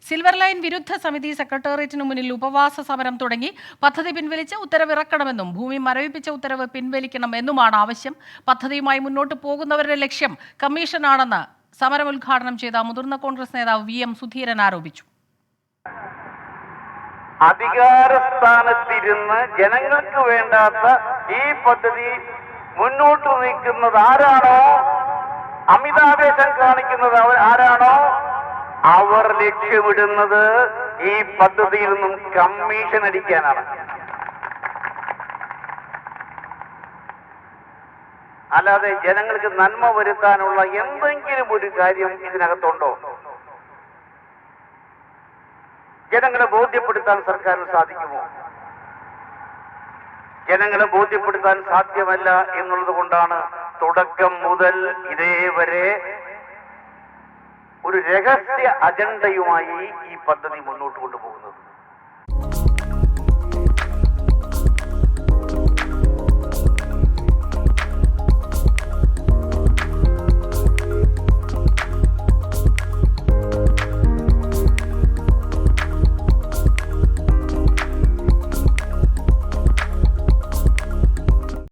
Silver line വിരുദ്ധ സമിതി സെക്രട്ടേറിയറ്റിനു മുന്നിൽ ഉപവാസ സമരം തുടങ്ങി. പദ്ധതി പിൻവലിച്ച് ഉത്തരവിറക്കണമെന്നും ഭൂമി മരവിപ്പിച്ച ഉത്തരവ് പിൻവലിക്കണമെന്നുമാണ് ആവശ്യം. പദ്ധതിയുമായി മുന്നോട്ട് പോകുന്നവരുടെ ലക്ഷ്യം കമ്മീഷനാണെന്ന് സമരം ഉദ്ഘാടനം ചെയ്ത മുതിർന്ന കോൺഗ്രസ് നേതാവ് VM സുധീരൻ ആരോപിച്ചു. അധികാരസ്ഥാനത്തിരുന്ന് ജനങ്ങൾക്ക് വേണ്ടാത്ത ഈ പദ്ധതി മുന്നോട്ട് നീക്കുന്നത് ആരാണോ, അമിതാവേശം കാണിക്കുന്നത് ആരാണോ, അവർ ലക്ഷ്യമിടുന്നത് ഈ പദ്ധതിയിൽ നിന്നും കമ്മീഷൻ അടിക്കാനാണ്. അല്ലാതെ ജനങ്ങൾക്ക് നന്മ വരുത്താനുള്ള എന്തെങ്കിലും ഒരു കാര്യം ഇതിനകത്തുണ്ടോ? ജനങ്ങളെ ബോധ്യപ്പെടുത്താൻ സർക്കാരിന് സാധിക്കുമോ? ജനങ്ങളെ ബോധ്യപ്പെടുത്താൻ സാധ്യമല്ല എന്നുള്ളത് കൊണ്ടാണ് തുടക്കം മുതൽ ഇതേവരെ ഒരു രഹസ്യ അജണ്ടയുമായി ഈ പദ്ധതി മുന്നോട്ട് കൊണ്ടുപോകുന്നത്.